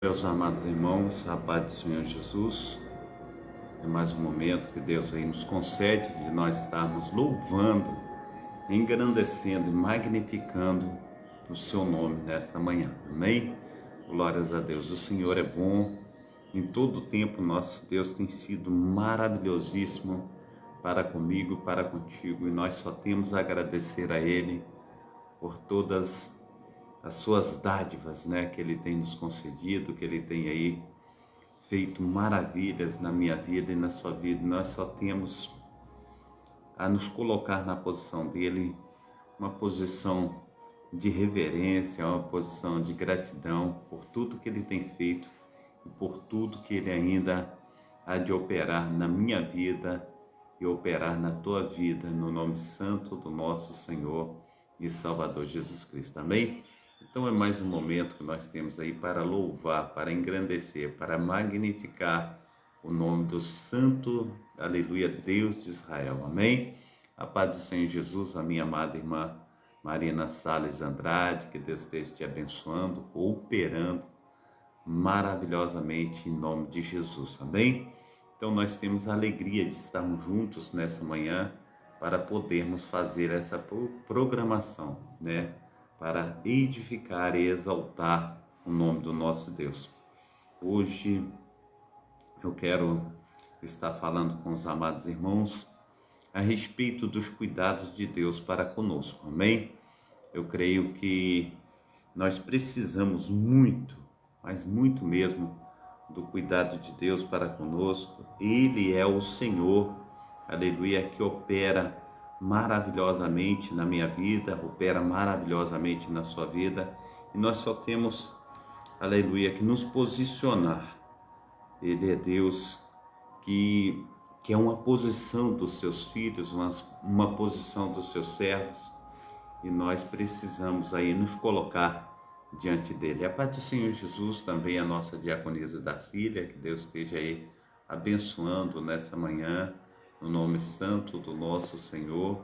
Meus amados irmãos, a paz do Senhor Jesus, é mais um momento que Deus aí nos concede de nós estarmos louvando, engrandecendo e magnificando o seu nome nesta manhã, amém? Glórias a Deus, o Senhor é bom, em todo o tempo nosso Deus tem sido maravilhosíssimo para comigo, para contigo, e nós só temos a agradecer a Ele por todas as suas dádivas, né, que Ele tem nos concedido, que Ele tem aí feito maravilhas na minha vida e na sua vida. Nós só temos a nos colocar na posição dele, uma posição de reverência, uma posição de gratidão por tudo que ele tem feito e por tudo que ele ainda há de operar na minha vida e operar na tua vida, no nome santo do nosso Senhor e Salvador Jesus Cristo. Amém? Então é mais um momento que nós temos aí para louvar, para engrandecer, para magnificar o nome do Santo, aleluia, Deus de Israel. Amém? A paz do Senhor Jesus, a minha amada irmã Marina Salles Andrade, que Deus esteja te abençoando, operando maravilhosamente em nome de Jesus. Amém? Então nós temos a alegria de estarmos juntos nessa manhã para podermos fazer essa programação, né? Para edificar e exaltar o nome do nosso Deus. Hoje eu quero estar falando com os amados irmãos a respeito dos cuidados de Deus para conosco, amém? Eu creio que nós precisamos muito, mas muito mesmo, do cuidado de Deus para conosco. Ele é o Senhor, aleluia, que opera maravilhosamente na minha vida, opera maravilhosamente na sua vida, e nós só temos, aleluia, que nos posicionar. Ele é Deus que é uma posição dos seus filhos, uma posição dos seus servos, e nós precisamos aí nos colocar diante dele. A paz do Senhor Jesus, também a nossa diaconisa Darcília, que Deus esteja aí abençoando nessa manhã, no nome santo do nosso Senhor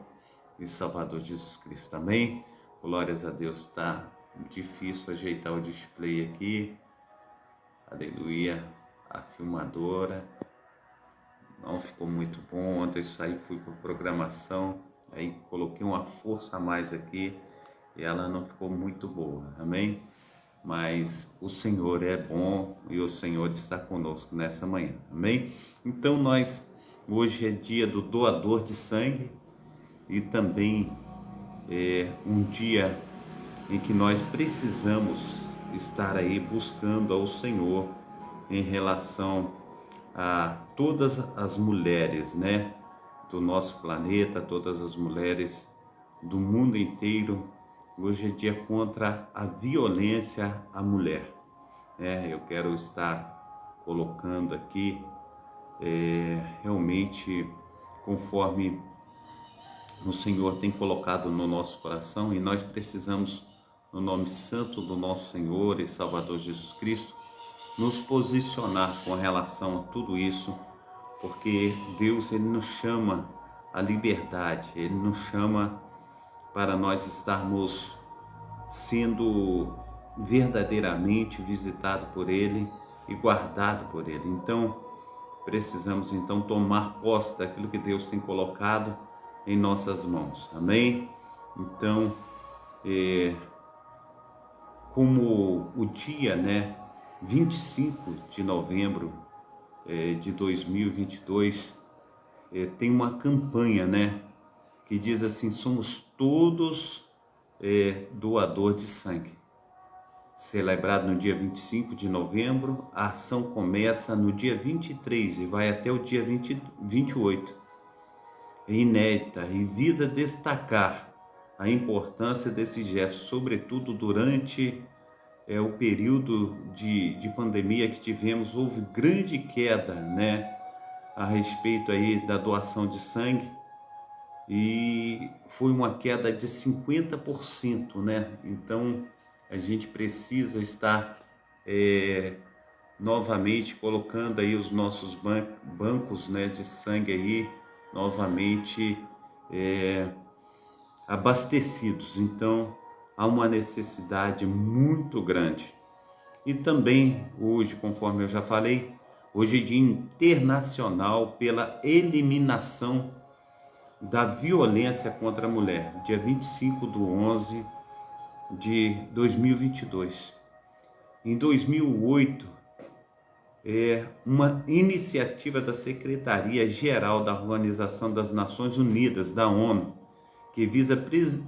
e Salvador Jesus Cristo. Amém? Glórias a Deus. Tá difícil ajeitar o display aqui. Aleluia. A filmadora não ficou muito bom. Ontem saí, fui para programação, aí coloquei uma força a mais aqui e ela não ficou muito boa, amém? Mas o Senhor é bom e o Senhor está conosco nessa manhã, amém? Então hoje é dia do doador de sangue e também é um dia em que nós precisamos estar aí buscando ao Senhor em relação a todas as mulheres, né, do nosso planeta, todas as mulheres do mundo inteiro. Hoje é dia contra a violência à mulher, né? Eu quero estar colocando aqui realmente conforme o Senhor tem colocado no nosso coração, e nós precisamos, no nome santo do nosso Senhor e Salvador Jesus Cristo, nos posicionar com relação a tudo isso, porque Deus, Ele nos chama à liberdade, Ele nos chama para nós estarmos sendo verdadeiramente visitados por Ele e guardados por Ele. Então, precisamos então tomar posse daquilo que Deus tem colocado em nossas mãos, amém? Então, como o dia, né, 25 de novembro de 2022, tem uma campanha, né, que diz assim: somos todos doador de sangue. Celebrado no dia 25 de novembro, a ação começa no dia 23 e vai até o dia 28. É inédita e visa destacar a importância desse gesto, sobretudo durante o período de pandemia que tivemos. Houve grande queda, né, a respeito aí da doação de sangue, e foi uma queda de 50%, né? Então a gente precisa estar novamente colocando aí os nossos bancos, né, de sangue aí novamente abastecidos. Então há uma necessidade muito grande. E também hoje, conforme eu já falei, hoje é Dia Internacional pela Eliminação da Violência contra a Mulher, dia 25/11 de 2022. Em 2008, uma iniciativa da Secretaria-Geral da Organização das Nações Unidas, da ONU, que visa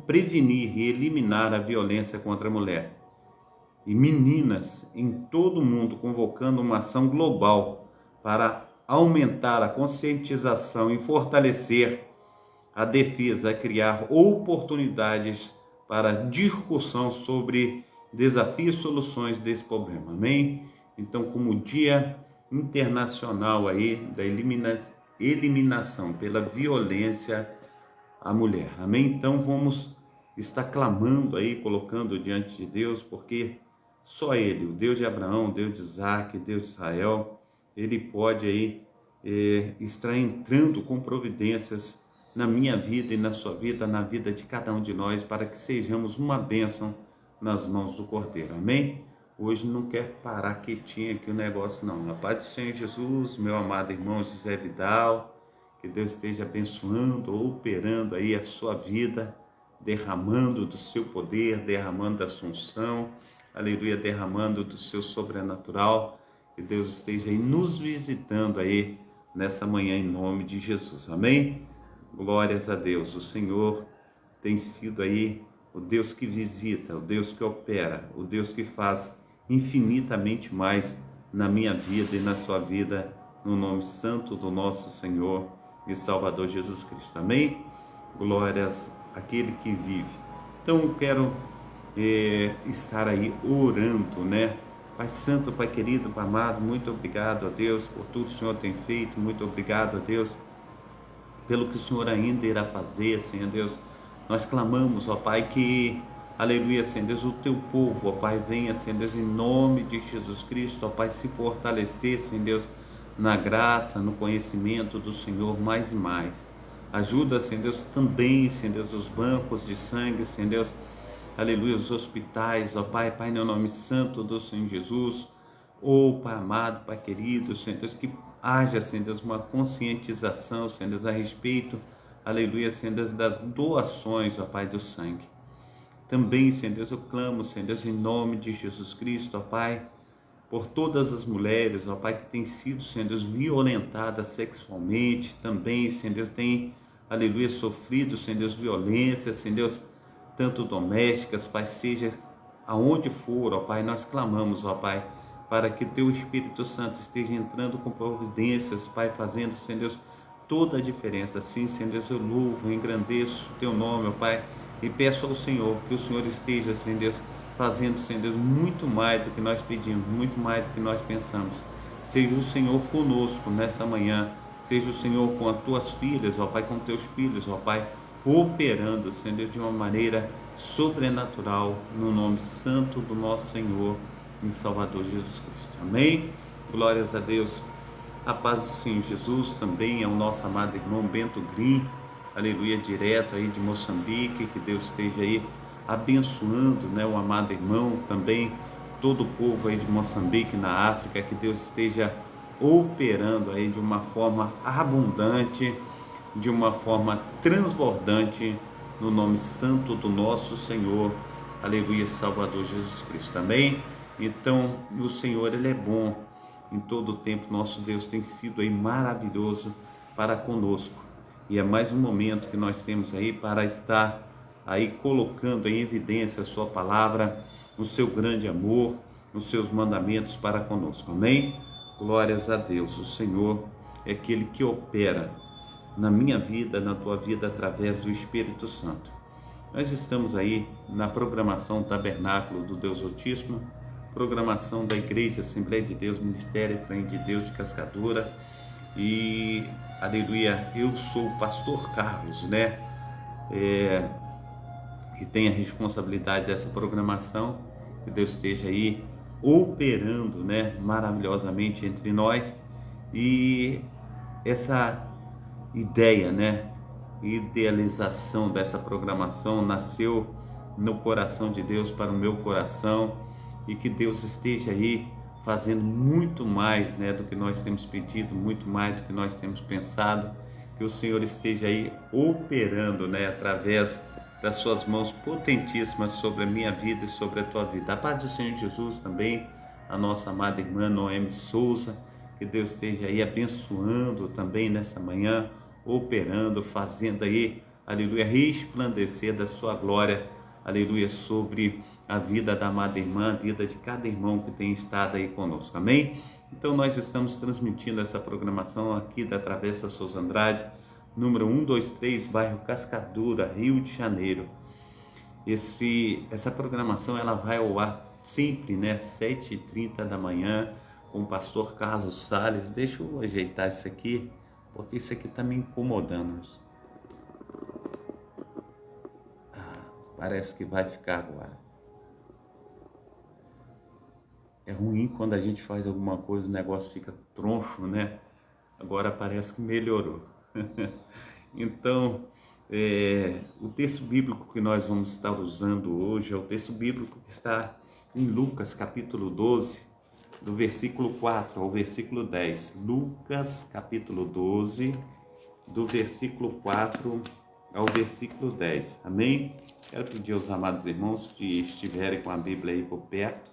prevenir e eliminar a violência contra a mulher e meninas em todo o mundo, convocando uma ação global para aumentar a conscientização e fortalecer a defesa, a criar oportunidades para discussão sobre desafios e soluções desse problema. Amém? Então, como Dia Internacional aí da eliminação pela violência à mulher. Amém? Então, vamos estar clamando aí, colocando diante de Deus, porque só Ele, o Deus de Abraão, o Deus de Isaac, o Deus de Israel, Ele pode aí estar entrando com providências na minha vida e na sua vida, na vida de cada um de nós, para que sejamos uma bênção nas mãos do Cordeiro. Amém? Hoje não quer parar quietinho aqui o negócio não. Na paz do Senhor Jesus, meu amado irmão José Vidal, que Deus esteja abençoando, operando aí a sua vida, derramando do seu poder, derramando da sua unção, aleluia, derramando do seu sobrenatural, que Deus esteja aí nos visitando aí nessa manhã em nome de Jesus. Amém? Glórias a Deus. O Senhor tem sido aí o Deus que visita, o Deus que opera, o Deus que faz infinitamente mais na minha vida e na sua vida, no nome santo do nosso Senhor e Salvador Jesus Cristo. Amém? Glórias àquele que vive. Então eu quero estar aí orando, né? Pai Santo, Pai querido, Pai amado, muito obrigado a Deus por tudo que o Senhor tem feito, muito obrigado a Deus pelo que o Senhor ainda irá fazer, Senhor Deus. Nós clamamos, ó Pai, que, aleluia, Senhor Deus, o teu povo, ó Pai, venha, Senhor Deus, em nome de Jesus Cristo, ó Pai, se fortalecer, Senhor Deus, na graça, no conhecimento do Senhor mais e mais. Ajuda, Senhor Deus, também, Senhor Deus, os bancos de sangue, Senhor Deus, aleluia, os hospitais, ó Pai, Pai, no nome santo do Senhor Jesus, ó Pai amado, Pai querido, Senhor Deus, que haja, Senhor Deus, uma conscientização, Senhor Deus, a respeito, aleluia, Senhor Deus, das doações, ó Pai, do sangue. Também, Senhor Deus, eu clamo, Senhor Deus, em nome de Jesus Cristo, ó Pai, por todas as mulheres, ó Pai, que têm sido, Senhor Deus, violentadas sexualmente, também, Senhor Deus, têm, aleluia, sofrido, Senhor Deus, violência, Senhor Deus, tanto domésticas, Pai, seja aonde for, ó Pai, nós clamamos, ó Pai, para que Teu Espírito Santo esteja entrando com providências, Pai, fazendo, Senhor Deus, toda a diferença. Sim, Senhor Deus, eu louvo, engrandeço o Teu nome, ó Pai, e peço ao Senhor que o Senhor esteja, Senhor Deus, fazendo, Senhor Deus, muito mais do que nós pedimos, muito mais do que nós pensamos. Seja o Senhor conosco nessa manhã, seja o Senhor com as Tuas filhas, ó Pai, com Teus filhos, ó Pai, operando, Senhor Deus, de uma maneira sobrenatural, no nome santo do nosso Senhor e Salvador Jesus Cristo. Amém? Glórias a Deus. A paz do Senhor Jesus também é o nosso amado irmão Bento Green, aleluia, direto aí de Moçambique, que Deus esteja aí abençoando, né, o amado irmão, também todo o povo aí de Moçambique, na África, que Deus esteja operando aí de uma forma abundante, de uma forma transbordante, no nome santo do nosso Senhor, aleluia, Salvador Jesus Cristo. Amém? Então, o Senhor, Ele é bom em todo o tempo. Nosso Deus tem sido aí maravilhoso para conosco, e é mais um momento que nós temos aí para estar aí colocando em evidência a sua palavra, o seu grande amor, os seus mandamentos para conosco. Amém? Glórias a Deus. O Senhor é aquele que opera na minha vida, na tua vida, através do Espírito Santo. Nós estamos aí na programação Tabernáculo do Deus Altíssimo, programação da Igreja Assembleia de Deus, Ministério Efraim de Deus de Cascadura, e, aleluia, eu sou o pastor Carlos, né, que tem a responsabilidade dessa programação. Que Deus esteja aí operando, né, maravilhosamente entre nós, e essa ideia, né, idealização dessa programação nasceu no coração de Deus para o meu coração, e que Deus esteja aí fazendo muito mais, né, do que nós temos pedido, muito mais do que nós temos pensado, que o Senhor esteja aí operando, né, através das suas mãos potentíssimas sobre a minha vida e sobre a tua vida. A paz do Senhor Jesus também, a nossa amada irmã Noemi Souza, que Deus esteja aí abençoando também nessa manhã, operando, fazendo aí, aleluia, resplandecer da sua glória, aleluia, sobre a vida da amada irmã, a vida de cada irmão que tem estado aí conosco, amém? Então nós estamos transmitindo essa programação aqui da Travessa Souza Andrade, número 123, bairro Cascadura, Rio de Janeiro. Essa programação ela vai ao ar sempre, né, 7h30 da manhã, com o pastor Carlos Salles. Deixa eu ajeitar isso aqui, porque isso aqui está me incomodando. Parece que vai ficar agora. É ruim quando a gente faz alguma coisa, o negócio fica troncho, né? Agora parece que melhorou. Então, o texto bíblico que nós vamos estar usando hoje é o texto bíblico que está em Lucas capítulo 12, do versículo 4 ao versículo 10. Lucas capítulo 12, do versículo 4 ao versículo 10. Amém? Quero pedir aos amados irmãos que estiverem com a Bíblia aí por perto,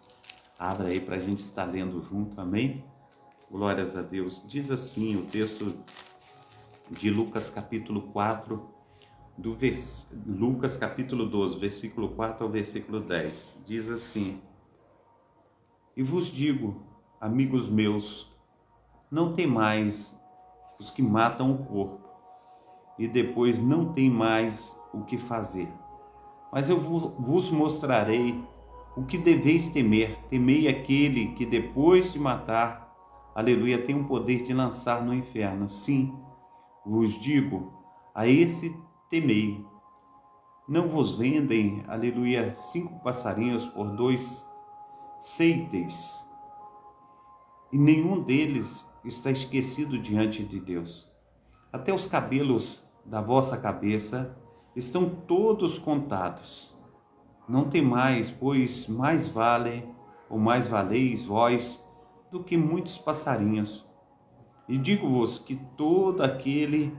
abra aí para a gente estar lendo junto, amém? Glórias a Deus. Diz assim o texto de Lucas capítulo 4, Lucas capítulo 12, versículo 4 ao versículo 10. Diz assim: E vos digo, amigos meus, não temais os que matam o corpo, e depois não tem mais o que fazer. Mas eu vos mostrarei o que deveis temer. Temei aquele que depois de matar, aleluia, tem o poder de lançar no inferno. Sim, vos digo, a esse temei. Não vos vendem, aleluia, 5 passarinhos por 2 ceites, e nenhum deles está esquecido diante de Deus. Até os cabelos da vossa cabeça estão todos contados. Não temais, pois mais vale, ou mais valeis vós, do que muitos passarinhos. E digo-vos que todo aquele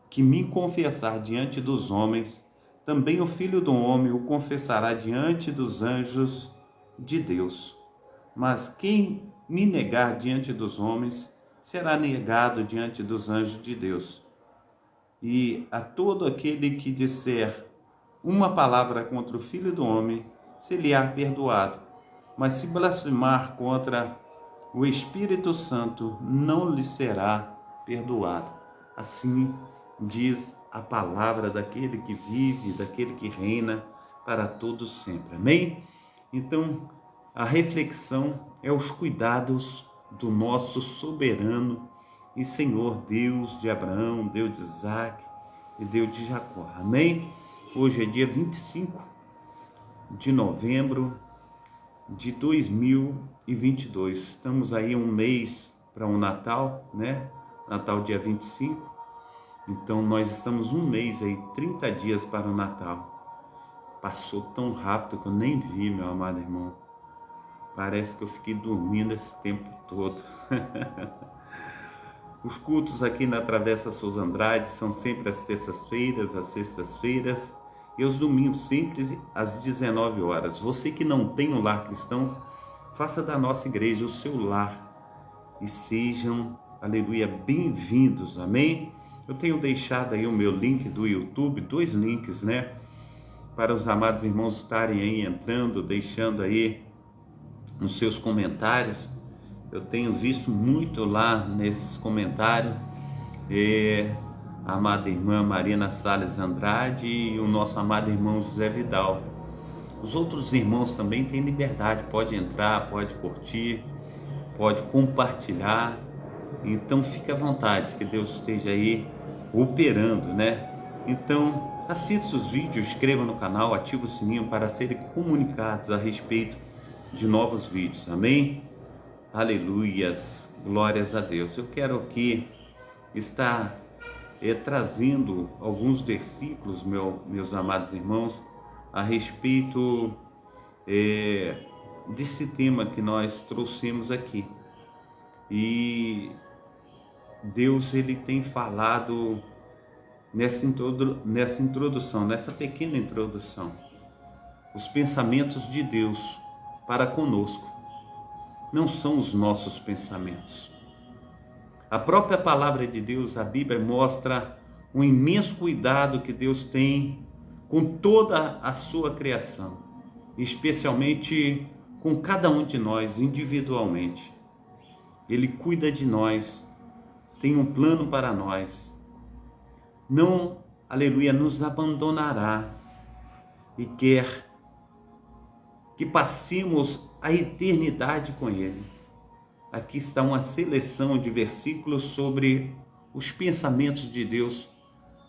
que me confessar diante dos homens, também o Filho do Homem o confessará diante dos anjos de Deus. Mas quem me negar diante dos homens, será negado diante dos anjos de Deus. E a todo aquele que disser uma palavra contra o Filho do Homem, se-lhe-á perdoado. Mas se blasfemar contra o Espírito Santo, não lhe será perdoado. Assim diz a palavra daquele que vive, daquele que reina para todos sempre. Amém? Então, a reflexão é os cuidados do nosso soberano e Senhor Deus de Abraão, Deus de Isaac e Deus de Jacó. Amém? Hoje é dia 25 de novembro de 2022. Estamos aí um mês para o Natal, né? Natal dia 25. Então nós estamos um mês aí, 30 dias para o Natal. Passou tão rápido que eu nem vi, meu amado irmão. Parece que eu fiquei dormindo esse tempo todo. Os cultos aqui na Travessa Souza Andrade são sempre às terças-feiras, às sextas-feiras e aos domingos, sempre às 19 horas. Você que não tem um lar cristão, faça da nossa igreja o seu lar e sejam, aleluia, bem-vindos, amém? Eu tenho deixado aí o meu link do YouTube, 2 links, né? Para os amados irmãos estarem aí entrando, deixando aí os seus comentários. Eu tenho visto muito lá nesses comentários a amada irmã Marina Salles Andrade e o nosso amado irmão José Vidal. Os outros irmãos também têm liberdade, pode entrar, pode curtir, pode compartilhar. Então fique à vontade, que Deus esteja aí operando, né? Então assista os vídeos, inscreva no canal, ative o sininho para serem comunicados a respeito de novos vídeos, amém? Aleluias, glórias a Deus. Eu quero aqui estar trazendo alguns versículos, meus amados irmãos, a respeito desse tema que nós trouxemos aqui. E Deus, ele tem falado nessa introdução, nessa pequena introdução, os pensamentos de Deus para conosco não são os nossos pensamentos. A própria palavra de Deus, a Bíblia, mostra um imenso cuidado que Deus tem com toda a sua criação, especialmente com cada um de nós individualmente. Ele cuida de nós, tem um plano para nós. Não, aleluia, nos abandonará e quer que passemos a eternidade com Ele. Aqui está uma seleção de versículos sobre os pensamentos de Deus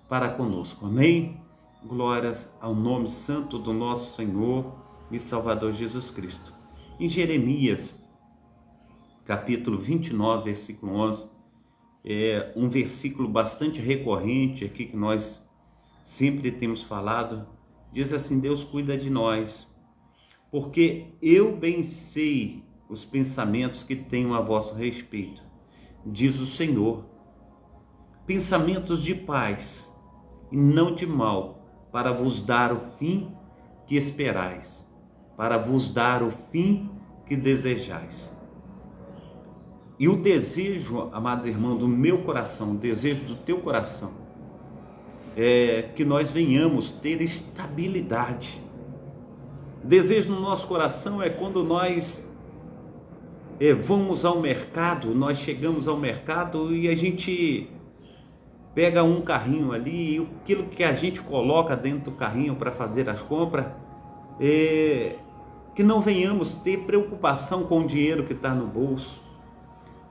para conosco. Amém? Glórias ao nome santo do nosso Senhor e Salvador Jesus Cristo. Em Jeremias, capítulo 29, versículo 11, é um versículo bastante recorrente aqui que nós sempre temos falado. Diz assim: Deus cuida de nós, porque eu bem sei os pensamentos que tenho a vosso respeito, diz o Senhor, pensamentos de paz e não de mal, para vos dar o fim que esperais, para vos dar o fim que desejais. E o desejo, amados irmãos, do meu coração, o desejo do teu coração, é que nós venhamos ter estabilidade. O desejo no nosso coração é quando nós vamos ao mercado, nós chegamos ao mercado e a gente pega um carrinho ali, e aquilo que a gente coloca dentro do carrinho para fazer as compras, que não venhamos ter preocupação com o dinheiro que está no bolso.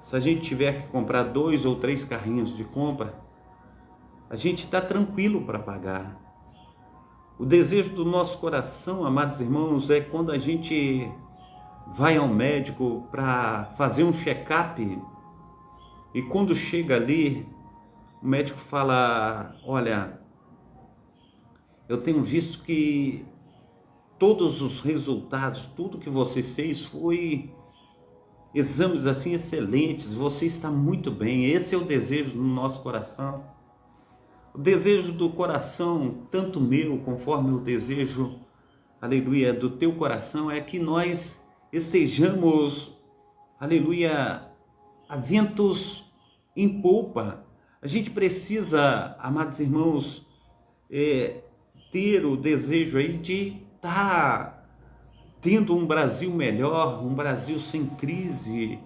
Se a gente tiver que comprar 2 ou 3 carrinhos de compra, a gente está tranquilo para pagar. O desejo do nosso coração, amados irmãos, é quando a gente vai ao médico para fazer um check-up e quando chega ali, o médico fala: olha, eu tenho visto que todos os resultados, tudo que você fez foi exames assim excelentes, você está muito bem. Esse é o desejo do nosso coração. O desejo do coração, tanto meu, conforme o desejo, aleluia, do teu coração, é que nós estejamos, aleluia, a ventos em polpa. A gente precisa, amados irmãos, ter o desejo aí de estar tendo um Brasil melhor, um Brasil sem crise,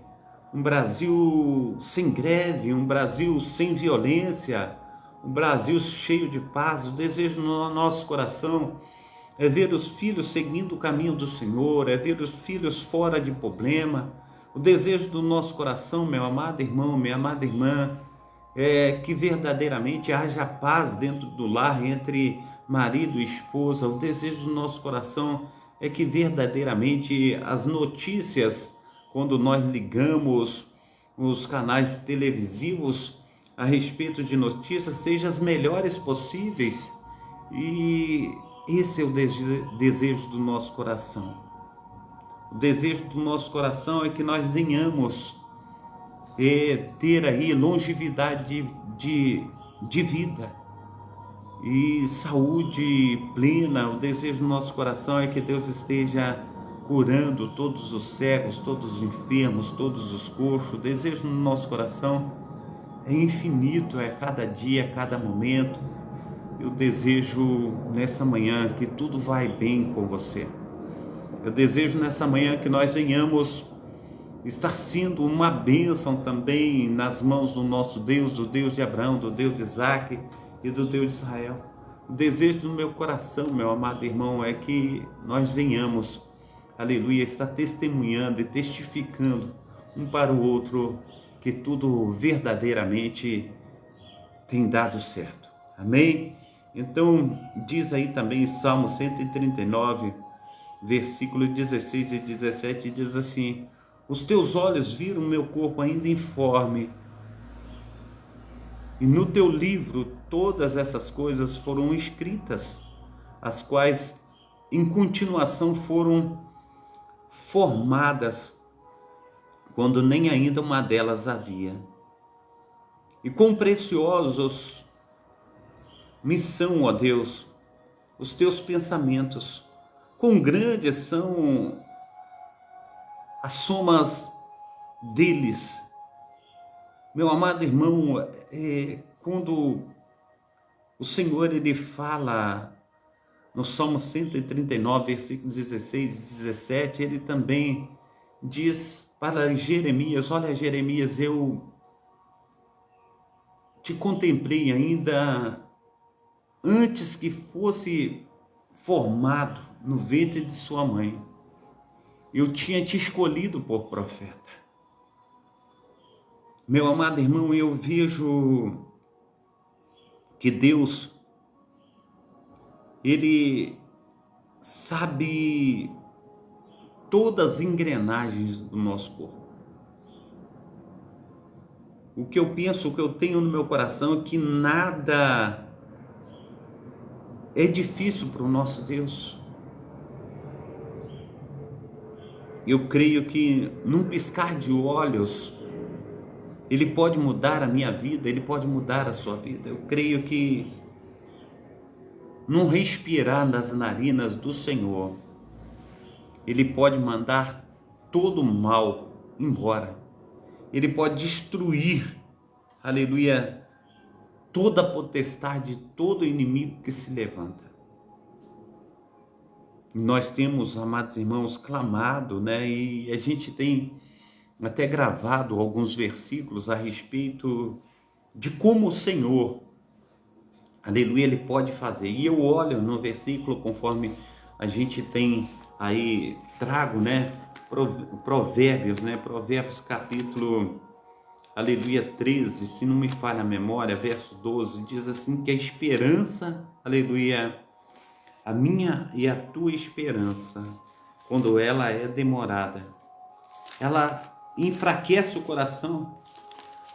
um Brasil sem greve, um Brasil sem violência, um Brasil cheio de paz. O desejo no nosso coração é ver os filhos seguindo o caminho do Senhor, é ver os filhos fora de problema. O desejo do nosso coração, meu amado irmão, minha amada irmã, é que verdadeiramente haja paz dentro do lar entre marido e esposa. O desejo do nosso coração é que verdadeiramente as notícias, quando nós ligamos os canais televisivos a respeito de notícias, sejam as melhores possíveis. E esse é o desejo do nosso coração. O desejo do nosso coração é que nós venhamos ter aí longevidade de vida e saúde plena. O desejo do nosso coração é que Deus esteja curando todos os cegos, todos os enfermos, todos os coxos. O desejo do nosso coração é infinito, é cada dia, cada momento. Eu desejo nessa manhã que tudo vai bem com você. Eu desejo nessa manhã que nós venhamos estar sendo uma bênção também nas mãos do nosso Deus, do Deus de Abraão, do Deus de Isaac e do Deus de Israel. O desejo do meu coração, meu amado irmão, é que nós venhamos, aleluia, estar testemunhando e testificando um para o outro que tudo verdadeiramente tem dado certo. Amém? Então, diz aí também Salmo 139, versículos 16 e 17, diz assim: os teus olhos viram meu corpo ainda informe, e no teu livro todas essas coisas foram escritas, as quais em continuação foram formadas quando nem ainda uma delas havia. E quão preciosos me são, ó Deus, os teus pensamentos, quão grandes são as somas deles. Meu amado irmão, quando o Senhor ele fala no Salmo 139, versículos 16 e 17, ele também diz para Jeremias: olha, Jeremias, eu te contemplei ainda antes que fosse formado no ventre de sua mãe. Eu tinha te escolhido por profeta. Meu amado irmão, eu vejo que Deus, Ele sabe todas as engrenagens do nosso corpo. O que eu penso, o que eu tenho no meu coração é que nada é difícil para o nosso Deus. Eu creio que num piscar de olhos, Ele pode mudar a minha vida, Ele pode mudar a sua vida. Eu creio que num respirar nas narinas do Senhor, Ele pode mandar todo o mal embora. Ele pode destruir, aleluia, toda a potestade, todo inimigo que se levanta. Nós temos, amados irmãos, clamado, né? E a gente tem até gravado alguns versículos a respeito de como o Senhor, aleluia, Ele pode fazer. E eu olho no versículo, conforme a gente tem aí, trago, né? Provérbios, né? Provérbios capítulo, aleluia, 13, se não me falha a memória, verso 12, diz assim que a esperança, aleluia, a minha e a tua esperança, quando ela é demorada, ela enfraquece o coração,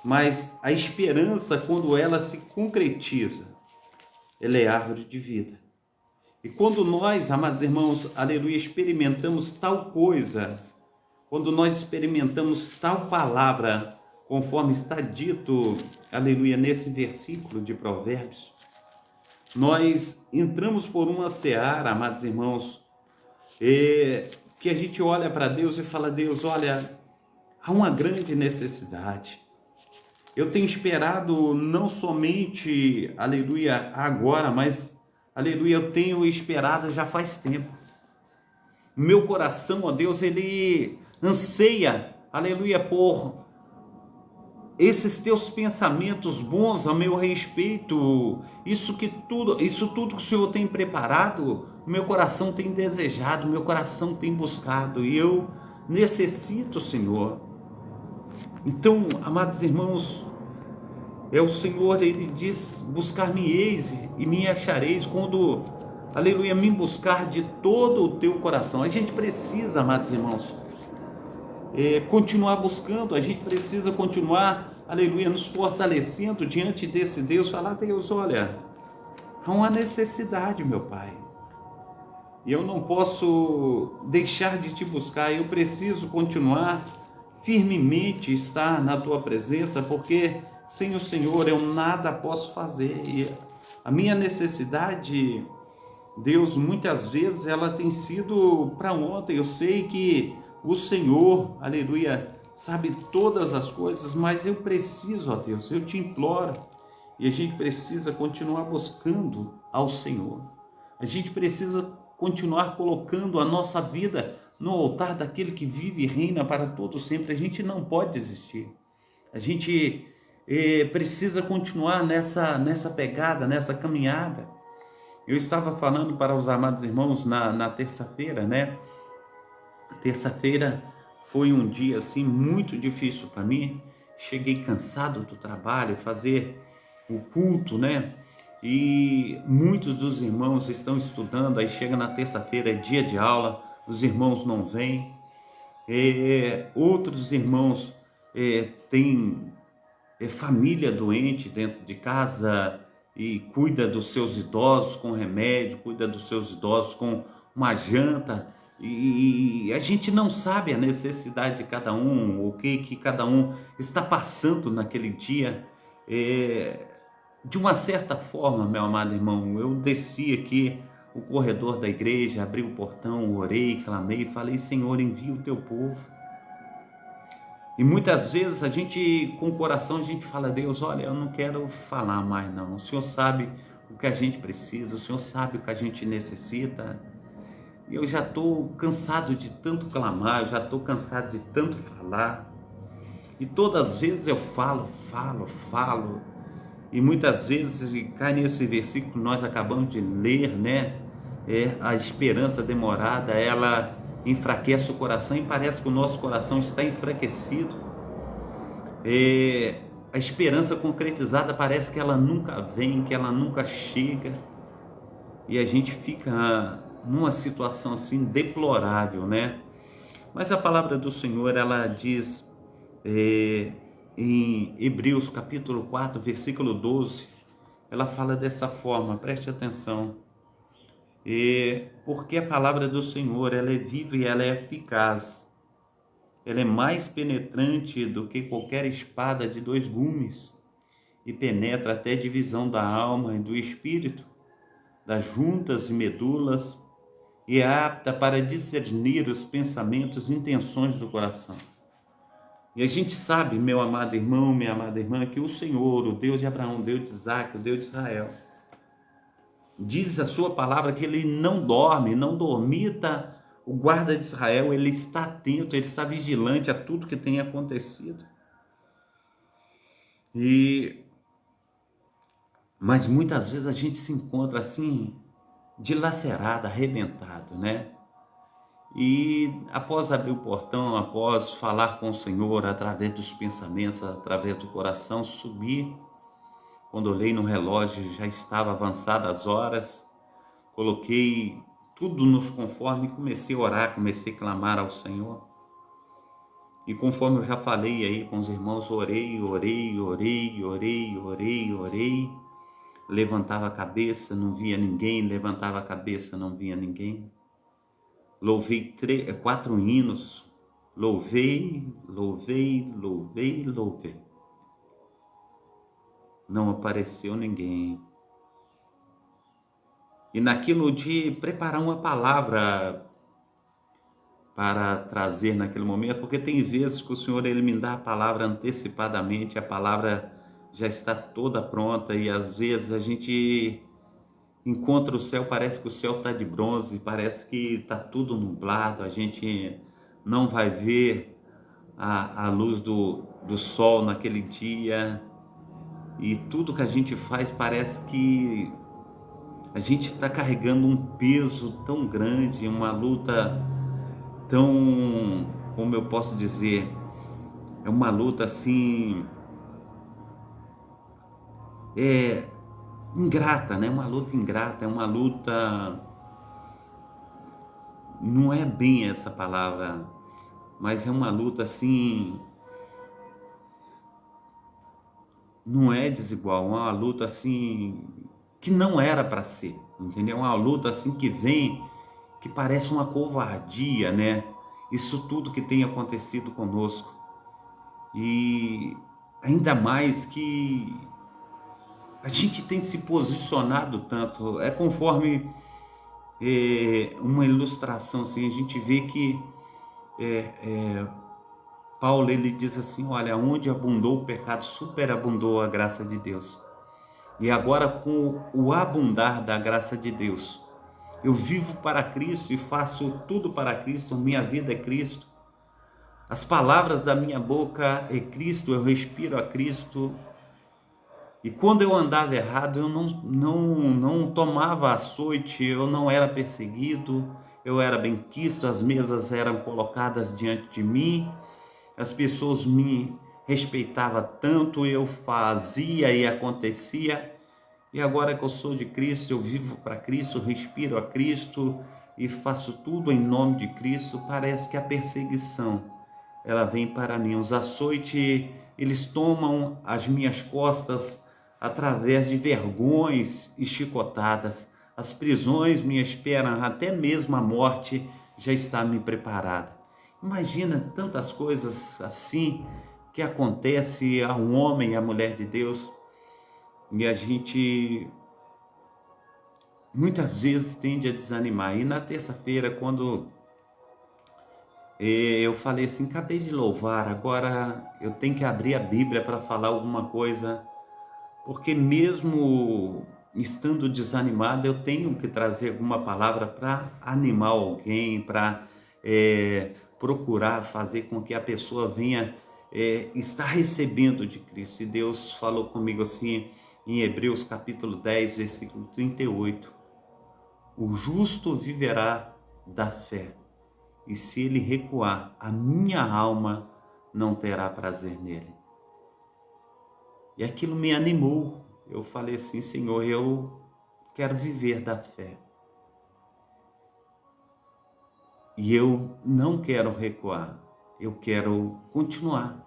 mas a esperança, quando ela se concretiza, ela é árvore de vida. E quando nós, amados irmãos, aleluia, experimentamos tal coisa, quando nós experimentamos tal palavra, conforme está dito, aleluia, nesse versículo de Provérbios, nós entramos por uma seara, amados irmãos, que a gente olha para Deus e fala: Deus, olha, há uma grande necessidade. Eu tenho esperado não somente, aleluia, agora, mas, aleluia, eu tenho esperado já faz tempo. Meu coração, ó Deus, ele anseia, aleluia, por esses teus pensamentos bons a meu respeito, isso tudo que o Senhor tem preparado, meu coração tem desejado, meu coração tem buscado, e eu necessito, Senhor. Então, amados irmãos, o Senhor, Ele diz: buscar-me-eis e me achareis, quando, aleluia, me buscar de todo o teu coração. A gente precisa, amados irmãos, continuar buscando, a gente precisa continuar, aleluia, nos fortalecendo diante desse Deus, falar: Deus, olha, há uma necessidade, meu Pai, e eu não posso deixar de te buscar, eu preciso continuar firmemente estar na tua presença, porque sem o Senhor eu nada posso fazer. E a minha necessidade, Deus, muitas vezes ela tem sido para ontem. Eu sei que o Senhor, aleluia, sabe todas as coisas, mas eu preciso, ó Deus, eu te imploro, e a gente precisa continuar buscando ao Senhor. A gente precisa continuar colocando a nossa vida no altar daquele que vive e reina para todo sempre. A gente não pode desistir. A gente precisa continuar nessa pegada, nessa caminhada. Eu estava falando para os amados irmãos na terça-feira, né? Terça-feira foi um dia assim muito difícil para mim. Cheguei cansado do trabalho, fazer o culto, né? E muitos dos irmãos estão estudando, aí chega na terça-feira, é dia de aula, os irmãos não vêm. Outros irmãos têm família doente dentro de casa e cuida dos seus idosos com remédio, cuida dos seus idosos com uma janta. E a gente não sabe a necessidade de cada um, o que cada um está passando naquele dia. De uma certa forma, meu amado irmão, eu desci aqui o corredor da igreja, abri o portão, orei, clamei, falei: Senhor, envia o teu povo. E muitas vezes a gente, com o coração, a gente fala: Deus, olha, eu não quero falar mais não, o Senhor sabe o que a gente precisa, o Senhor sabe o que a gente necessita. E eu já estou cansado de tanto clamar, eu já estou cansado de tanto falar. E todas as vezes eu falo, e muitas vezes cai nesse versículo que nós acabamos de ler, né? A esperança demorada, ela enfraquece o coração e parece que o nosso coração está enfraquecido. A esperança concretizada parece que ela nunca vem, que ela nunca chega, e a gente fica numa situação assim deplorável, né? Mas a palavra do Senhor, ela diz em Hebreus capítulo 4, versículo 12, ela fala dessa forma, preste atenção. Porque a palavra do Senhor, ela é viva e ela é eficaz. Ela é mais penetrante do que qualquer espada de dois gumes e penetra até a divisão da alma e do espírito, das juntas e medulas, e é apta para discernir os pensamentos e intenções do coração. E a gente sabe, meu amado irmão, minha amada irmã, que o Senhor, o Deus de Abraão, o Deus de Isaac, o Deus de Israel, diz a sua palavra que ele não dorme, não dormita. O guarda de Israel, ele está atento, ele está vigilante a tudo que tem acontecido. Mas muitas vezes a gente se encontra assim, dilacerado, arrebentado, né? E após abrir o portão, após falar com o Senhor através dos pensamentos, através do coração, subi. Quando olhei no relógio, já estava avançadas as horas. Coloquei tudo nos conforme e comecei a orar, comecei a clamar ao Senhor. E conforme eu já falei aí com os irmãos, orei. Levantava a cabeça, não via ninguém, levantava a cabeça, não via ninguém. Louvei 4 hinos, louvei. Não apareceu ninguém. E naquilo de preparar uma palavra para trazer naquele momento, porque tem vezes que o Senhor, ele me dá a palavra antecipadamente, a palavra já está toda pronta, e às vezes a gente encontra o céu, parece que o céu está de bronze, parece que está tudo nublado, a gente não vai ver a luz do sol naquele dia, e tudo que a gente faz parece que a gente está carregando um peso tão grande, uma luta tão, como eu posso dizer, é uma luta assim, ingrata, né? Uma luta ingrata, é uma luta, não é bem essa palavra, mas é uma luta assim, não é desigual, é uma luta assim que não era para ser, entendeu? É uma luta assim que vem, que parece uma covardia, né? Isso tudo que tem acontecido conosco. E ainda mais que a gente tem se posicionado tanto, é conforme uma ilustração, assim, a gente vê que Paulo, ele diz assim, olha, onde abundou o pecado, superabundou a graça de Deus. E agora, com o abundar da graça de Deus, eu vivo para Cristo e faço tudo para Cristo, minha vida é Cristo. As palavras da minha boca é Cristo, eu respiro a Cristo. E quando eu andava errado, eu não tomava açoite, eu não era perseguido, eu era benquisto, as mesas eram colocadas diante de mim, as pessoas me respeitavam tanto, eu fazia e acontecia. E agora que eu sou de Cristo, eu vivo para Cristo, respiro a Cristo e faço tudo em nome de Cristo, parece que a perseguição, ela vem para mim. Os açoites, eles tomam as minhas costas através de vergões e chicotadas. As prisões me esperam, até mesmo a morte já está me preparada. Imagina tantas coisas assim que acontece a um homem e a mulher de Deus, e a gente muitas vezes tende a desanimar. E na terça-feira, quando eu falei assim, acabei de louvar, agora eu tenho que abrir a Bíblia para falar alguma coisa, porque mesmo estando desanimado, eu tenho que trazer alguma palavra para animar alguém, para procurar fazer com que a pessoa venha estar recebendo de Cristo. E Deus falou comigo assim, em Hebreus capítulo 10, versículo 38, o justo viverá da fé, e se ele recuar, a minha alma não terá prazer nele. E aquilo me animou. Eu falei assim, Senhor, eu quero viver da fé. E eu não quero recuar, eu quero continuar.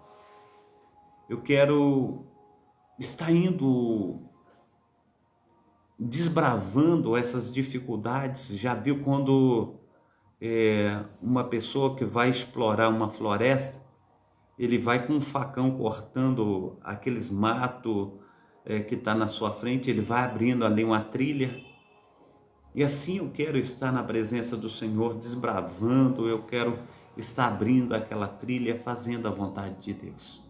Eu quero estar indo, desbravando essas dificuldades. Já viu quando uma pessoa que vai explorar uma floresta, ele vai com um facão cortando aqueles matos que está na sua frente, ele vai abrindo ali uma trilha. E assim eu quero estar na presença do Senhor, desbravando, eu quero estar abrindo aquela trilha, fazendo a vontade de Deus.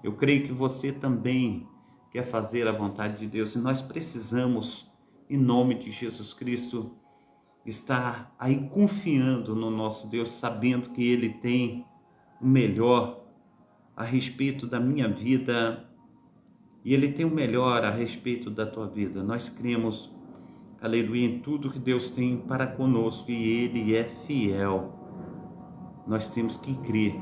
Eu creio que você também quer fazer a vontade de Deus, e nós precisamos, em nome de Jesus Cristo, estar aí confiando no nosso Deus, sabendo que Ele tem o melhor a respeito da minha vida, e Ele tem o melhor a respeito da tua vida. Nós cremos, aleluia, em tudo que Deus tem para conosco, e Ele é fiel. Nós temos que crer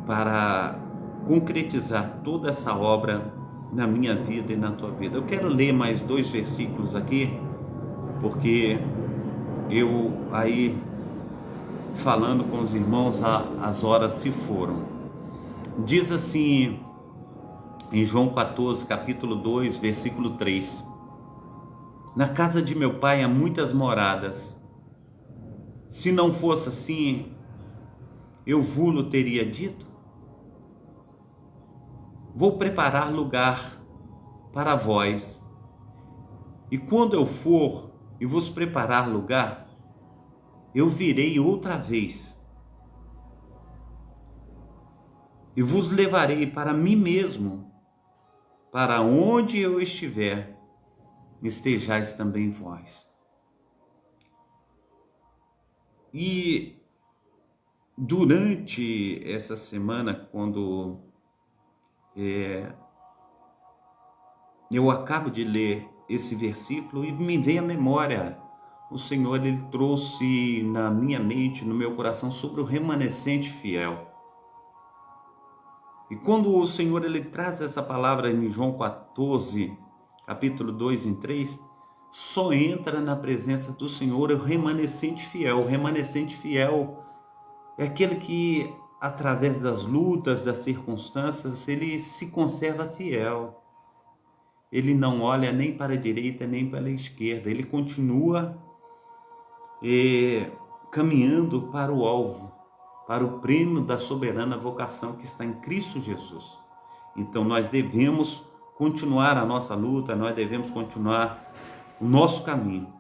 para concretizar toda essa obra na minha vida e na tua vida. Eu quero ler mais 2 versículos aqui, porque eu aí falando com os irmãos, as horas se foram. Diz assim em João 14, capítulo 2, versículo 3: na casa de meu pai há muitas moradas. Se não fosse assim, eu vou-lo teria dito. Vou preparar lugar para vós. E quando eu for e vos preparar lugar, eu virei outra vez e vos levarei para mim mesmo, para onde eu estiver, estejais também vós. E durante essa semana, quando eu acabo de ler esse versículo, e me veio à memória, o Senhor, Ele trouxe na minha mente, no meu coração, sobre o remanescente fiel. E quando o Senhor, Ele traz essa palavra em João 14, capítulo 2 em 3, só entra na presença do Senhor o remanescente fiel. O remanescente fiel é aquele que, através das lutas, das circunstâncias, ele se conserva fiel. Ele não olha nem para a direita, nem para a esquerda. Ele continua caminhando para o alvo, para o prêmio da soberana vocação que está em Cristo Jesus. Então nós devemos continuar a nossa luta, nós devemos continuar o nosso caminho.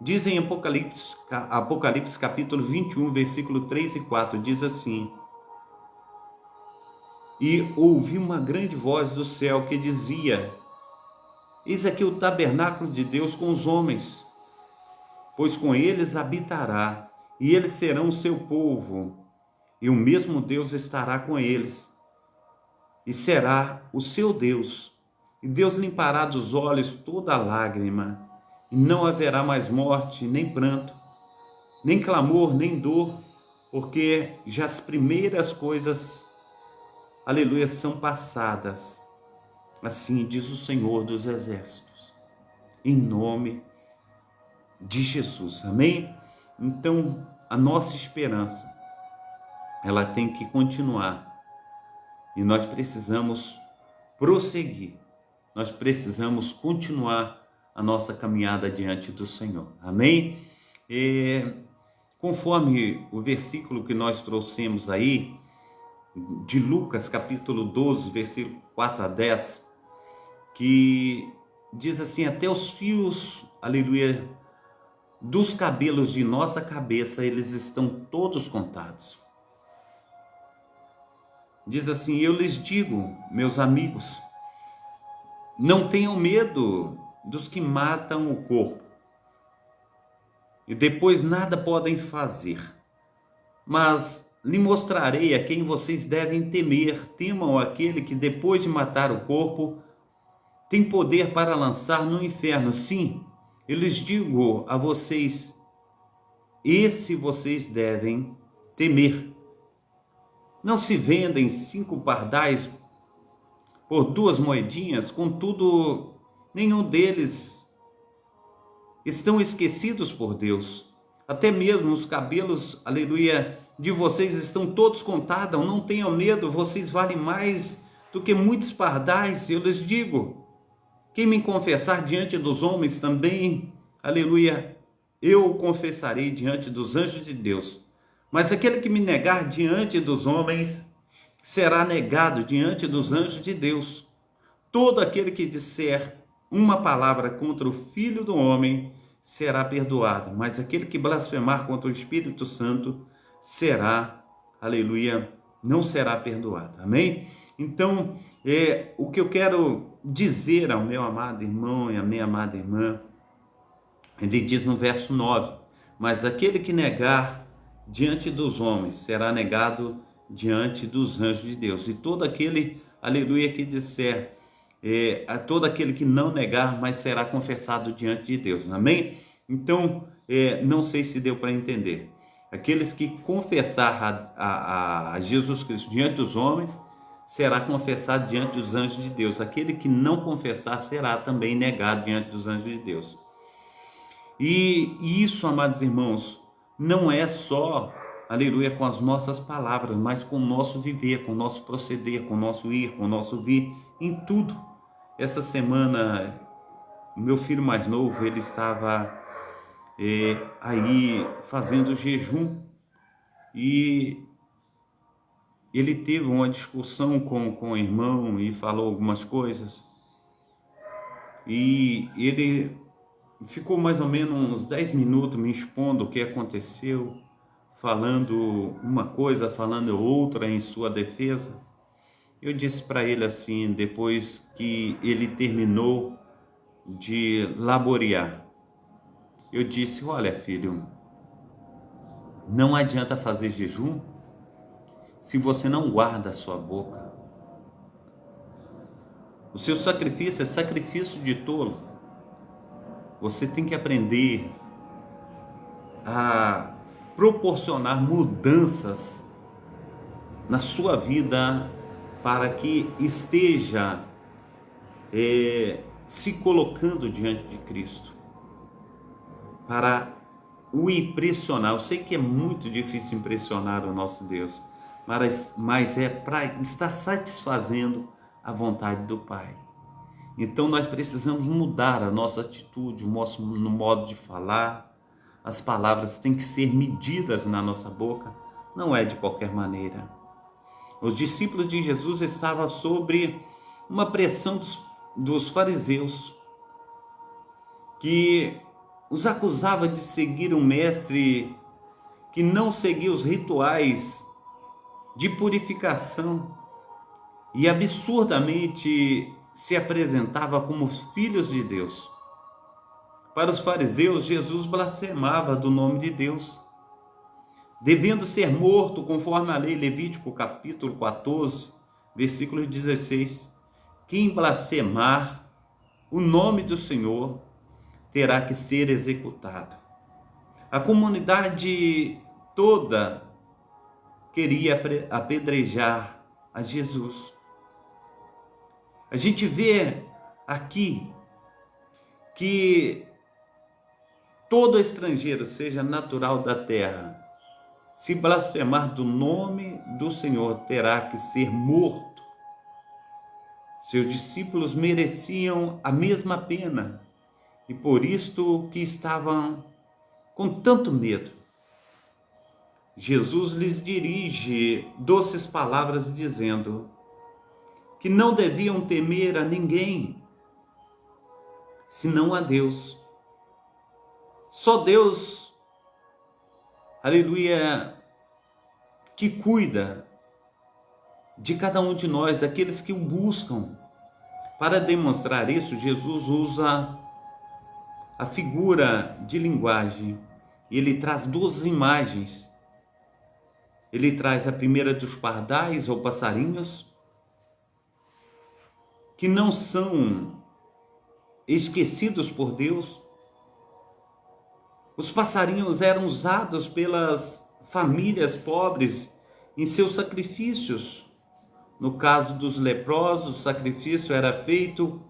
Diz em Apocalipse capítulo 21, versículo 3 e 4, diz assim: e ouvi uma grande voz do céu que dizia: eis aqui o tabernáculo de Deus com os homens, pois com eles habitará, e eles serão o seu povo, e o mesmo Deus estará com eles, e será o seu Deus. E Deus limpará dos olhos toda lágrima, e não haverá mais morte, nem pranto, nem clamor, nem dor, porque já as primeiras coisas, aleluia, são passadas. Assim diz o Senhor dos Exércitos, em nome de Jesus, amém? Então, a nossa esperança, ela tem que continuar, e nós precisamos prosseguir, nós precisamos continuar a nossa caminhada diante do Senhor, amém? conforme o versículo que nós trouxemos aí, de Lucas capítulo 12, versículo 4 a 10, que diz assim: até os fios, aleluia, dos cabelos de nossa cabeça, eles estão todos contados. Diz assim: eu lhes digo, meus amigos, não tenham medo dos que matam o corpo e depois nada podem fazer, mas lhe mostrarei a quem vocês devem temer. Temam aquele que depois de matar o corpo tem poder para lançar no inferno. Sim, eu lhes digo a vocês, esse vocês devem temer. Não se vendem 5 pardais por 2 moedinhas, contudo, nenhum deles estão esquecidos por Deus. Até mesmo os cabelos, aleluia, de vocês estão todos contados. Não tenham medo, vocês valem mais do que muitos pardais. Eu lhes digo, quem me confessar diante dos homens também, aleluia, eu o confessarei diante dos anjos de Deus. Mas aquele que me negar diante dos homens, será negado diante dos anjos de Deus. Todo aquele que disser uma palavra contra o Filho do Homem será perdoado, mas aquele que blasfemar contra o Espírito Santo será, aleluia, não será perdoado. Amém? Então, o que eu quero dizer ao meu amado irmão e à minha amada irmã, ele diz no verso 9, mas aquele que negar diante dos homens será negado diante dos anjos de Deus. E todo aquele, aleluia, que disser, a todo aquele que não negar, mas será confessado diante de Deus. Amém? Então, não sei se deu para entender. Aqueles que confessar a Jesus Cristo diante dos homens, será confessado diante dos anjos de Deus. Aquele que não confessar será também negado diante dos anjos de Deus. E isso, amados irmãos, não é só, aleluia, com as nossas palavras, mas com o nosso viver, com o nosso proceder, com o nosso ir, com o nosso vir, em tudo. Essa semana, meu filho mais novo, ele estava aí fazendo jejum e ele teve uma discussão com o irmão e falou algumas coisas. E ele ficou mais ou menos uns 10 minutos me expondo o que aconteceu, falando uma coisa, falando outra em sua defesa. Eu disse para ele assim, depois que ele terminou de laborear, eu disse: olha, filho, não adianta fazer jejum se você não guarda a sua boca. O seu sacrifício é sacrifício de tolo. Você tem que aprender a proporcionar mudanças na sua vida para que esteja se colocando diante de Cristo, para o impressionar. Eu sei que é muito difícil impressionar o nosso Deus, mas é para estar satisfazendo a vontade do Pai. Então nós precisamos mudar a nossa atitude, o nosso modo de falar. As palavras têm que ser medidas na nossa boca, não é de qualquer maneira. Os discípulos de Jesus estavam sobre uma pressão dos fariseus, que os acusava de seguir um mestre que não seguia os rituais de purificação e absurdamente se apresentava como os filhos de Deus. Para os fariseus, Jesus blasfemava do nome de Deus, devendo ser morto conforme a lei. Levítico capítulo 14, versículo 16. Quem blasfemar o nome do Senhor terá que ser executado. A comunidade toda queria apedrejar a Jesus. A gente vê aqui que todo estrangeiro, seja natural da terra, se blasfemar do nome do Senhor, terá que ser morto. Seus discípulos mereciam a mesma pena, e por isto que estavam com tanto medo. Jesus lhes dirige doces palavras dizendo que não deviam temer a ninguém, senão a Deus. Só Deus, aleluia, que cuida de cada um de nós, daqueles que o buscam. Para demonstrar isso, Jesus usa a figura de linguagem. Ele traz duas imagens. Ele traz a primeira dos pardais ou passarinhos, que não são esquecidos por Deus. Os passarinhos eram usados pelas famílias pobres em seus sacrifícios. No caso dos leprosos, o sacrifício era feito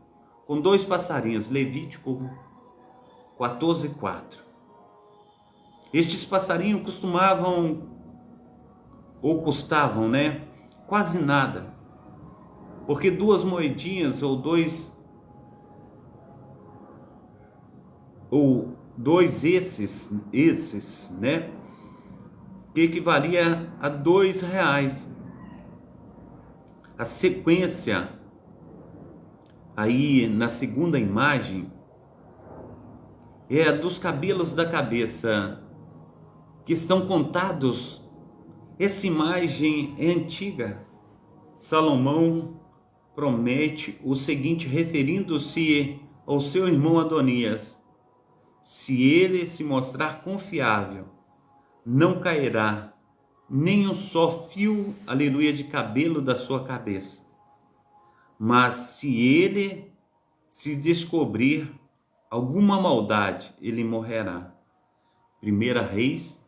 com 2 passarinhos, Levítico 14:4. Estes passarinhos custavam, quase nada, porque 2 moedinhas ou dois esses, que equivalia a R$2. A sequência aí na segunda imagem é a dos cabelos da cabeça, que estão contados. Essa imagem é antiga. Salomão promete o seguinte, referindo-se ao seu irmão Adonias: se ele se mostrar confiável, não cairá nem um só fio, aleluia, de cabelo da sua cabeça. Mas se ele se descobrir alguma maldade, ele morrerá. 1 Reis,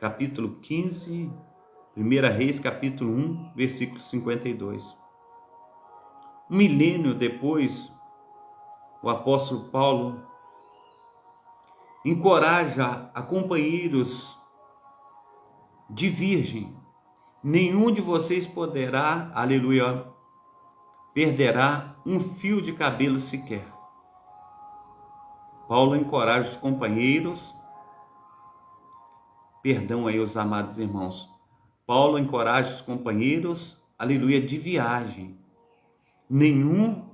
capítulo 15, 1 Reis, capítulo 1, versículo 52. Um milênio depois, o apóstolo Paulo encoraja a companheiros de virgem: nenhum de vocês poderá, aleluia, perderá um fio de cabelo sequer. Paulo encoraja os companheiros, perdão aí os amados irmãos, Paulo encoraja os companheiros, aleluia, de viagem: nenhum,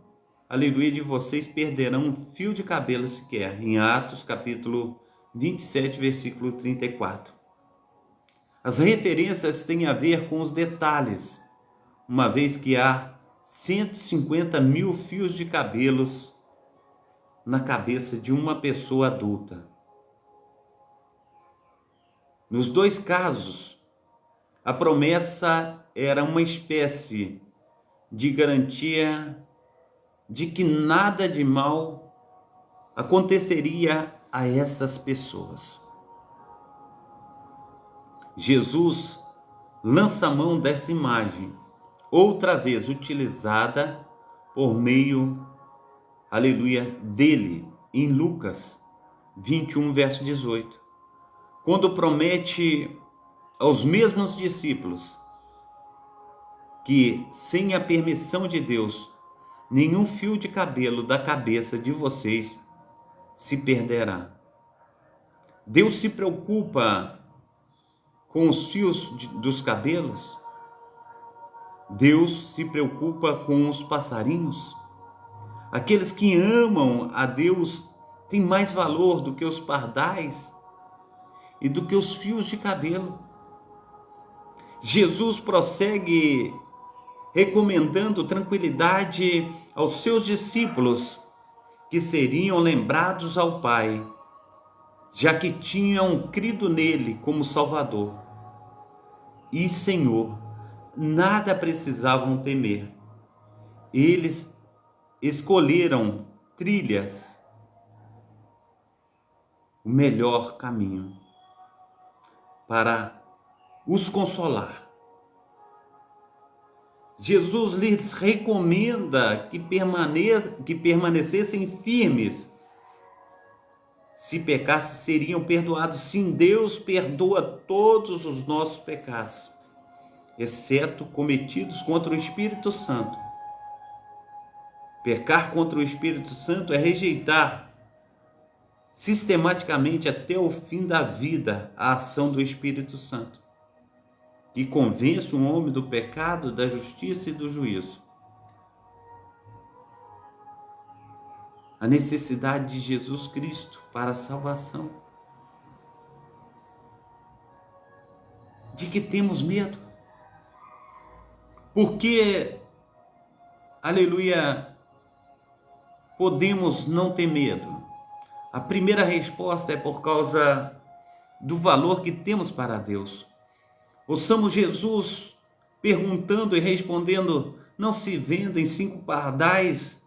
aleluia, de vocês perderão um fio de cabelo sequer, em Atos capítulo 27, versículo 34. As referências têm a ver com os detalhes, uma vez que há 150 mil fios de cabelos na cabeça de uma pessoa adulta. Nos 2 casos, a promessa era uma espécie de garantia de que nada de mal aconteceria a estas pessoas. Jesus lança a mão dessa imagem, outra vez utilizada por meio, aleluia, dele, em Lucas 21, verso 18, quando promete aos mesmos discípulos que, sem a permissão de Deus, nenhum fio de cabelo da cabeça de vocês se perderá. Deus se preocupa com os fios dos cabelos? Deus se preocupa com os passarinhos? Aqueles que amam a Deus têm mais valor do que os pardais e do que os fios de cabelo. Jesus prossegue recomendando tranquilidade aos seus discípulos, que seriam lembrados ao Pai, já que tinham crido nele como Salvador e Senhor. Nada precisavam temer. Eles escolheram trilhas, o melhor caminho para os consolar. Jesus lhes recomenda que permanecessem firmes. Se pecassem, seriam perdoados. Sim, Deus perdoa todos os nossos pecados, exceto cometidos contra o Espírito Santo. Pecar contra o Espírito Santo é rejeitar sistematicamente até o fim da vida a ação do Espírito Santo. que convence o homem do pecado, da justiça e do juízo. A necessidade de Jesus Cristo para a salvação. De que temos medo? Porque, aleluia, podemos não ter medo? A primeira resposta é por causa do valor que temos para Deus. Ouçamos Jesus perguntando e respondendo: não se vendem 5 pardais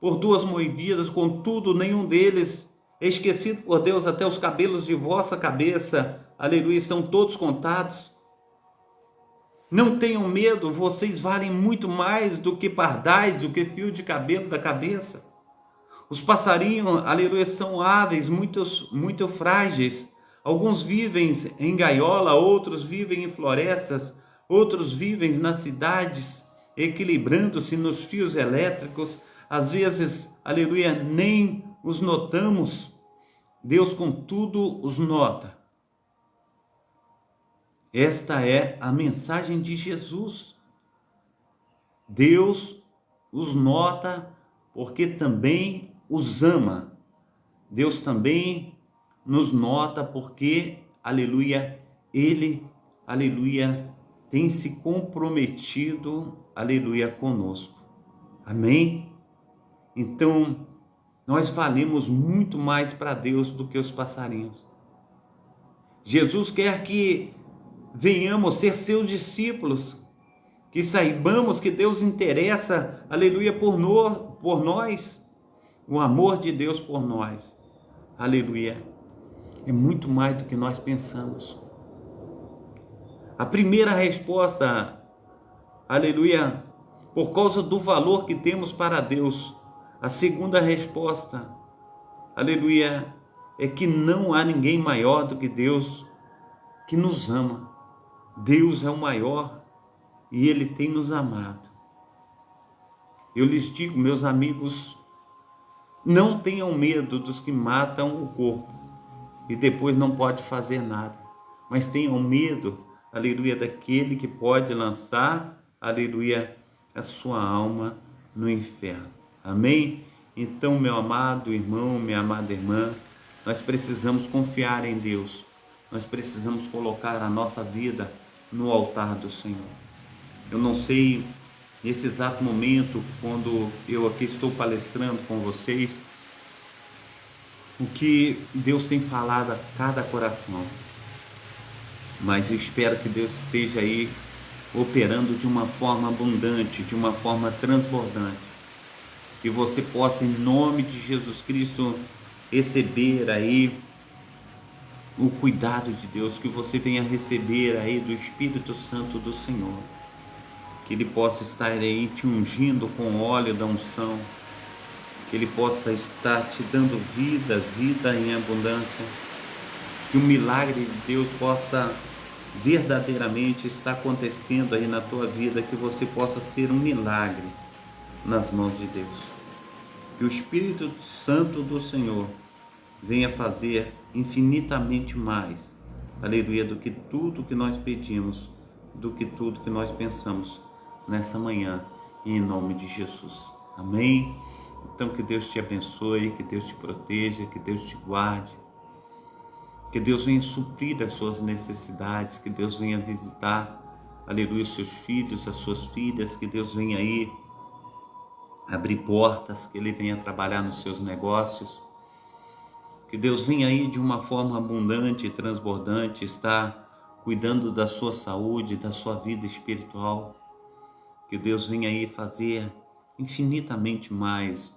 por 2 moedas, contudo nenhum deles é esquecido por Deus, até os cabelos de vossa cabeça, aleluia, estão todos contados. Não tenham medo, vocês valem muito mais do que pardais, do que fio de cabelo da cabeça. Os passarinhos, aleluia, são aves muito frágeis. Alguns vivem em gaiola, outros vivem em florestas, outros vivem nas cidades, equilibrando-se nos fios elétricos. Às vezes, aleluia, nem os notamos. Deus, contudo, os nota. Esta é a mensagem de Jesus. Deus os nota porque também os ama. Deus também nos nota porque, aleluia, Ele, aleluia, tem se comprometido, aleluia, conosco. Amém? Então, nós valemos muito mais para Deus do que os passarinhos. Jesus quer que venhamos ser seus discípulos, que saibamos que Deus interessa, aleluia, por nós, o amor de Deus por nós, aleluia, é muito mais do que nós pensamos. A primeira resposta, aleluia, por causa do valor que temos para Deus. A segunda resposta, aleluia, é que não há ninguém maior do que Deus que nos ama. Deus é o maior e Ele tem nos amado. Eu lhes digo, meus amigos, não tenham medo dos que matam o corpo e depois não pode fazer nada, mas tenham medo, aleluia, daquele que pode lançar, aleluia, a sua alma no inferno. Amém? Então, meu amado irmão, minha amada irmã, nós precisamos confiar em Deus. Nós precisamos colocar a nossa vida no altar do Senhor. Eu não sei, nesse exato momento, quando eu aqui estou palestrando com vocês, o que Deus tem falado a cada coração. Mas eu espero que Deus esteja aí operando de uma forma abundante, de uma forma transbordante. Que você possa, em nome de Jesus Cristo, receber aí o cuidado de Deus, que você venha receber aí do Espírito Santo do Senhor, que Ele possa estar aí te ungindo com óleo da unção, que Ele possa estar te dando vida, vida em abundância, que o milagre de Deus possa verdadeiramente estar acontecendo aí na tua vida, que você possa ser um milagre nas mãos de Deus, que o Espírito Santo do Senhor venha fazer infinitamente mais, aleluia, do que tudo que nós pedimos, do que tudo que nós pensamos nessa manhã, em nome de Jesus. Amém? Então, que Deus te abençoe, que Deus te proteja, que Deus te guarde, que Deus venha suprir as suas necessidades, que Deus venha visitar, aleluia, os seus filhos, as suas filhas, que Deus venha aí abrir portas, que Ele venha trabalhar nos seus negócios, que Deus venha aí de uma forma abundante e transbordante, estar cuidando da sua saúde, da sua vida espiritual. Que Deus venha aí fazer infinitamente mais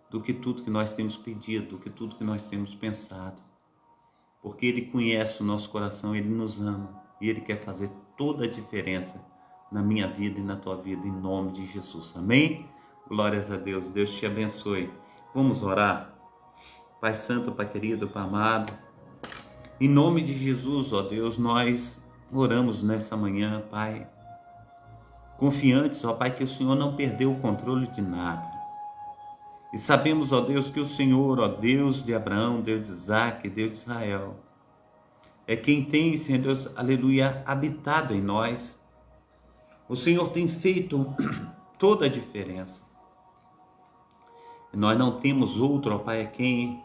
do que tudo que nós temos pedido, do que tudo que nós temos pensado. Porque Ele conhece o nosso coração, Ele nos ama e Ele quer fazer toda a diferença na minha vida e na tua vida, em nome de Jesus. Amém? Glórias a Deus. Deus te abençoe. Vamos orar. Pai Santo, Pai querido, Pai amado, em nome de Jesus, ó Deus, nós oramos nessa manhã, Pai, confiantes, ó Pai, que o Senhor não perdeu o controle de nada. E sabemos, ó Deus, que o Senhor, ó Deus de Abraão, Deus de Isaac, Deus de Israel, é quem tem, Senhor Deus, aleluia, habitado em nós. O Senhor tem feito toda a diferença. E nós não temos outro, ó Pai, a quem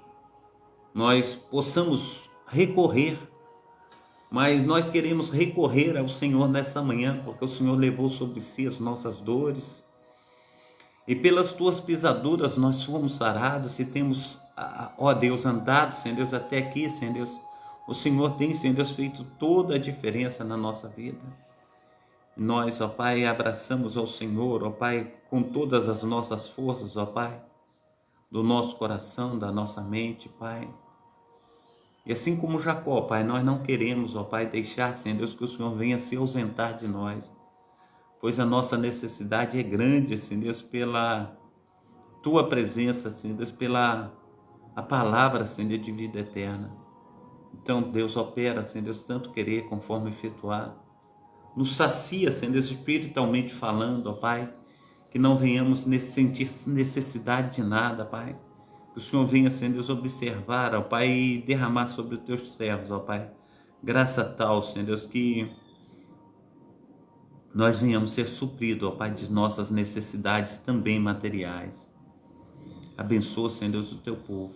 nós possamos recorrer, mas nós queremos recorrer ao Senhor nessa manhã, porque o Senhor levou sobre si as nossas dores, e pelas tuas pisaduras nós fomos sarados e temos, ó Deus, andado, Senhor Deus, até aqui, Senhor Deus. O Senhor tem, Senhor Deus, feito toda a diferença na nossa vida. Nós, ó Pai, abraçamos ao Senhor, ó Pai, com todas as nossas forças, ó Pai, do nosso coração, da nossa mente, Pai. E assim como Jacó, Pai, nós não queremos, ó Pai, deixar, Senhor Deus, que o Senhor venha se ausentar de nós, pois a nossa necessidade é grande, Senhor Deus, pela Tua presença, Senhor Deus, pela a palavra, Senhor Deus, de vida eterna. Então, Deus, opera, Senhor Deus, tanto querer conforme efetuar. Nos sacia, Senhor Deus, espiritualmente falando, ó Pai, que não venhamos sentir necessidade de nada, Pai. Que o Senhor venha, Senhor Deus, observar, ó Pai, e derramar sobre os teus servos, ó Pai. Graça tal, Senhor Deus, que nós venhamos ser supridos, ó Pai, de nossas necessidades também materiais. Abençoa, Senhor Deus, o teu povo.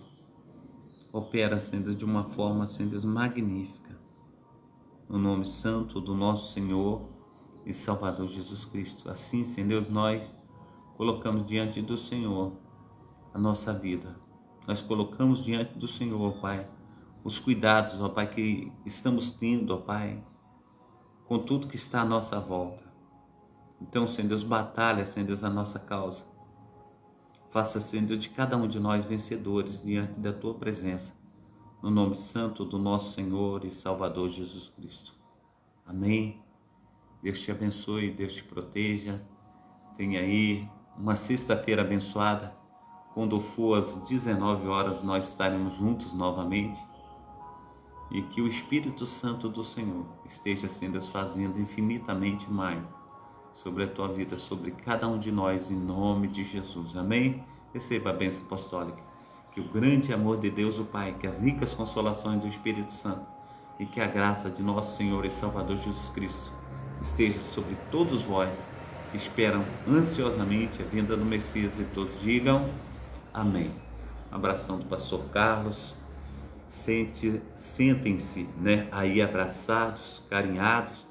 Opera, Senhor Deus, de uma forma, Senhor Deus, magnífica. No nome santo do nosso Senhor e Salvador Jesus Cristo. Assim, Senhor Deus, nós colocamos diante do Senhor a nossa vida. Nós colocamos diante do Senhor, ó Pai, os cuidados, ó Pai, que estamos tendo, ó Pai, com tudo que está à nossa volta. Então, Senhor Deus, batalha, Senhor Deus, a nossa causa. Faça, Senhor Deus, de cada um de nós vencedores diante da Tua presença. No nome santo do nosso Senhor e Salvador Jesus Cristo. Amém. Deus te abençoe, Deus te proteja. Tenha aí uma sexta-feira abençoada. Quando for às 19 horas, nós estaremos juntos novamente. E que o Espírito Santo do Senhor esteja sendo fazendo infinitamente mais sobre a tua vida, sobre cada um de nós, em nome de Jesus. Amém? Receba a bênção apostólica. Que o grande amor de Deus, o Pai, que as ricas consolações do Espírito Santo e que a graça de nosso Senhor e Salvador Jesus Cristo esteja sobre todos vós que esperam ansiosamente a vinda do Messias, e todos digam amém. Um abração do pastor Carlos. Sentem-se, aí abraçados, carinhados.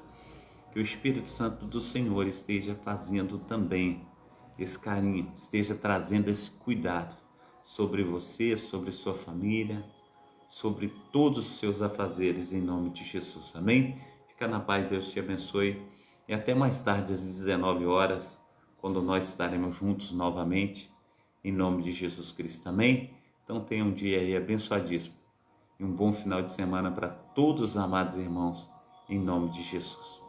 Que o Espírito Santo do Senhor esteja fazendo também esse carinho, esteja trazendo esse cuidado sobre você, sobre sua família, sobre todos os seus afazeres, em nome de Jesus. Amém? Fica na paz, Deus te abençoe. E até mais tarde, às 19 horas, quando nós estaremos juntos novamente, em nome de Jesus Cristo. Amém? Então tenha um dia aí abençoadíssimo e um bom final de semana para todos os amados irmãos, em nome de Jesus.